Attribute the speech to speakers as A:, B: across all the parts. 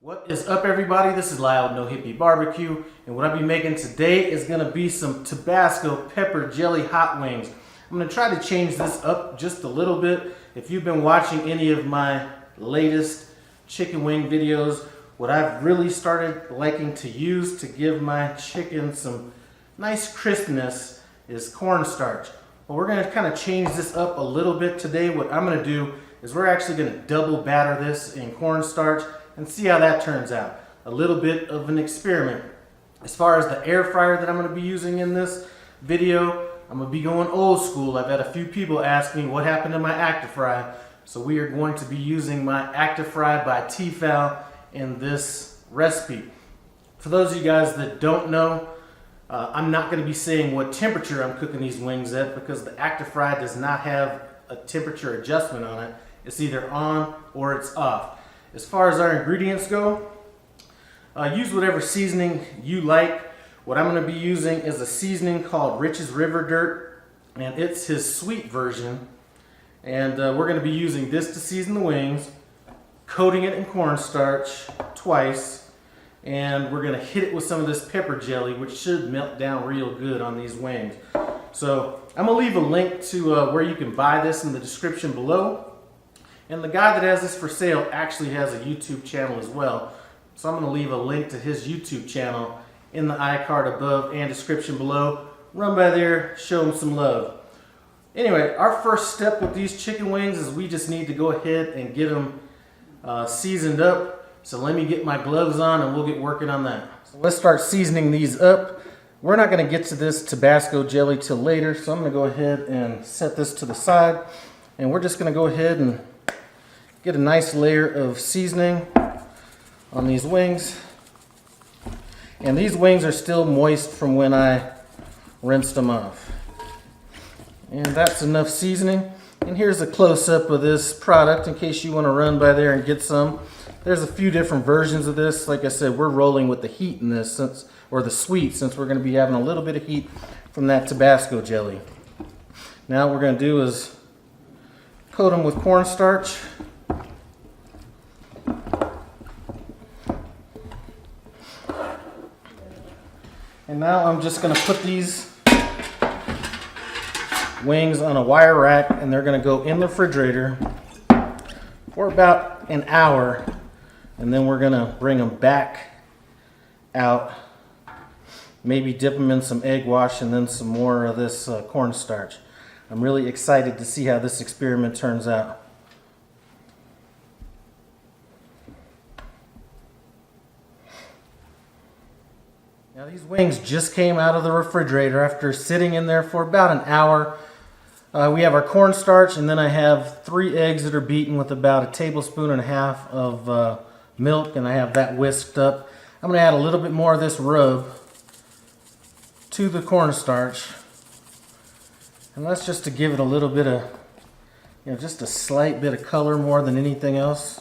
A: What is up, everybody? This is Loud No Hippie Barbecue, and what I'll be making today is going to be some Tabasco Pepper Jelly hot wings. I'm going to try to change this up just a little bit. If you've been watching any of my latest chicken wing videos, what I've really started liking to use to give my chicken some nice crispness is cornstarch. But we're going to kind of change this up a little bit today. What I'm going to do is we're actually going to double batter this in cornstarch and see how that turns out. A little bit of an experiment. As far as the air fryer that I'm going to be using in this video, I'm going to be going old school. I've had a few people ask me what happened to my ActiFry, so we are going to be using my ActiFry by Tefal in this recipe. For those of you guys that don't know, I'm not going to be saying what temperature I'm cooking these wings at because the ActiFry does not have a temperature adjustment on it. It's either on or it's off. As far as our ingredients go, use whatever seasoning you like. What I'm going to be using is a seasoning called Rich's River Dirt, and it's his sweet version. And we're going to be using this to season the wings, coating it in cornstarch twice, and we're going to hit it with some of this pepper jelly, which should melt down real good on these wings. So I'm going to leave a link to where you can buy this in the description below. And the guy that has this for sale actually has a YouTube channel as well. So I'm going to leave a link to his YouTube channel in the iCard above and description below. Run by there, show him some love. Anyway, our first step with these chicken wings is we just need to go ahead and get them seasoned up. So let me get my gloves on and we'll get working on that. So let's start seasoning these up. We're not going to get to this Tabasco jelly till later, so I'm going to go ahead and set this to the side. And we're just going to go ahead and get a nice layer of seasoning on these wings. And these wings are still moist from when I rinsed them off. And that's enough seasoning. And here's a close-up of this product in case you want to run by there and get some. There's a few different versions of this. Like I said, we're rolling with the heat in this, or the sweet, since we're going to be having a little bit of heat from that Tabasco jelly. Now what we're going to do is coat them with cornstarch. And now I'm just going to put these wings on a wire rack, and they're going to go in the refrigerator for about an hour, and then we're going to bring them back out, maybe dip them in some egg wash and then some more of this cornstarch. I'm really excited to see how this experiment turns out. Now these wings just came out of the refrigerator after sitting in there for about an hour. We have our cornstarch, and then I have 3 eggs that are beaten with about 1.5 tablespoons of milk, and I have that whisked up. I'm going to add a little bit more of this rub to the cornstarch, and that's just to give it a little bit of, just a slight bit of color more than anything else.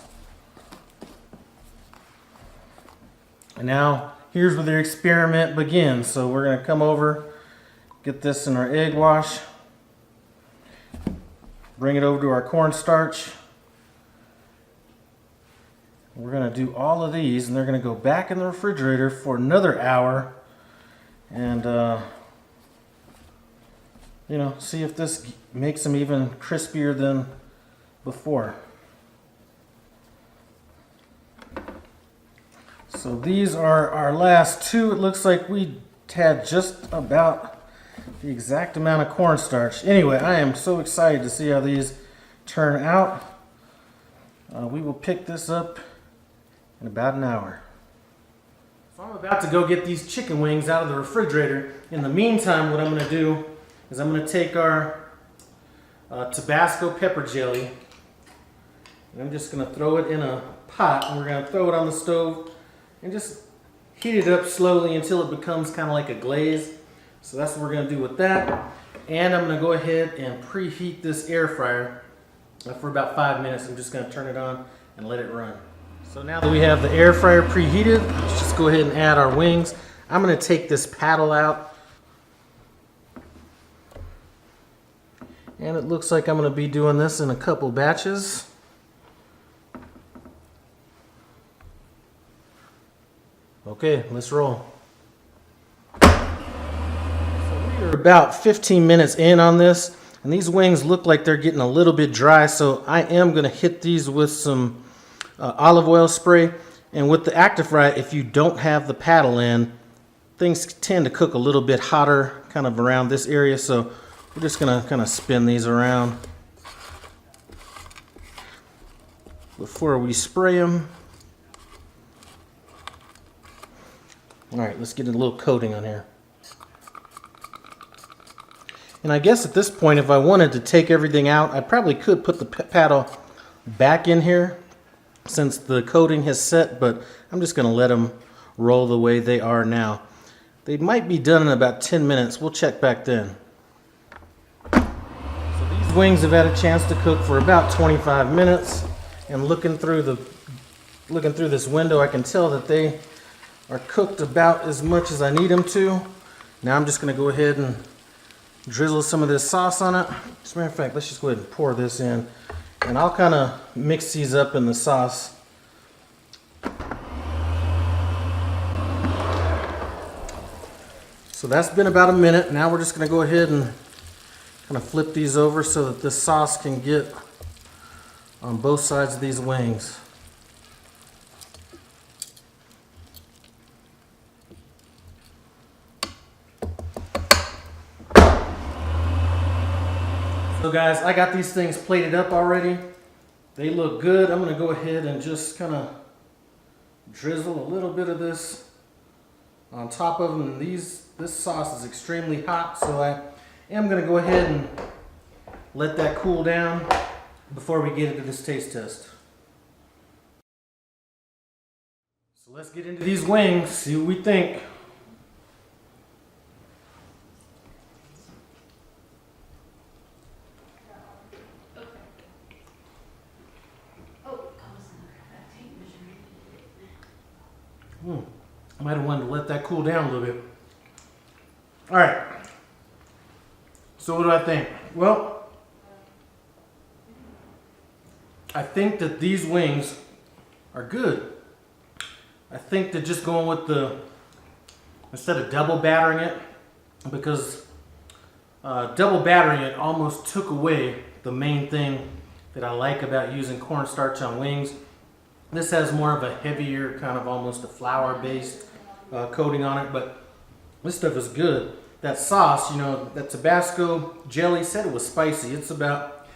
A: And now here's where the experiment begins. So we're going to come over, get this in our egg wash, bring it over to our cornstarch. We're going to do all of these, and they're going to go back in the refrigerator for another hour, and see if this makes them even crispier than before. So these are our last 2. It looks like we had just about the exact amount of cornstarch. Anyway, I am so excited to see how these turn out. We will pick this up in about an hour. So I'm about to go get these chicken wings out of the refrigerator. In the meantime, what I'm going to do is I'm going to take our Tabasco Pepper Jelly, and I'm just going to throw it in a pot, and we're going to throw it on the stove and just heat it up slowly until it becomes kind of like a glaze. So that's what we're going to do with that. And I'm going to go ahead and preheat this air fryer for about 5 minutes. I'm just going to turn it on and let it run. So now that we have the air fryer preheated, let's just go ahead and add our wings. I'm going to take this paddle out. And it looks like I'm going to be doing this in a couple batches. Okay, let's roll. So we are about 15 minutes in on this, and these wings look like they're getting a little bit dry, so I am going to hit these with some olive oil spray. And with the Active Fry, if you don't have the paddle in, things tend to cook a little bit hotter kind of around this area, so we're just going to kind of spin these around before we spray them. All right, let's get a little coating on here. And I guess at this point, if I wanted to take everything out, I probably could put the paddle back in here since the coating has set, but I'm just going to let them roll the way they are now. They might be done in about 10 minutes. We'll check back then. So these wings have had a chance to cook for about 25 minutes, and looking through this window, I can tell that they are cooked about as much as I need them to. Now I'm just going to go ahead and drizzle some of this sauce on it. As a matter of fact, let's just go ahead and pour this in, and I'll kind of mix these up in the sauce. So that's been about a minute. Now we're just going to go ahead and kind of flip these over so that this sauce can get on both sides of these wings. So guys, I got these things plated up already. They look good. I'm going to go ahead and just kind of drizzle a little bit of this on top of them. This sauce is extremely hot, so I am going to go ahead and let that cool down before we get into this taste test. So let's get into these wings, see what we think. I might have wanted to let that cool down a little bit. All right. So what do I think? Well, I think that these wings are good. I think that just going with instead of double battering it, because double battering it almost took away the main thing that I like about using cornstarch on wings. This has more of a heavier, kind of almost a flour-based coating on it, but this stuff is good. That sauce, you know, that Tabasco jelly, said it was spicy. It's about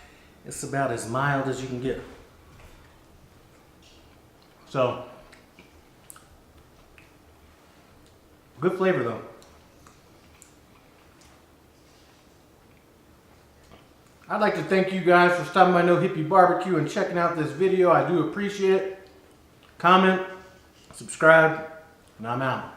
A: as mild as you can get. So, good flavor though. I'd like to thank you guys for stopping by No Hippie Barbecue and checking out this video. I do appreciate it. Comment, subscribe, and I'm out.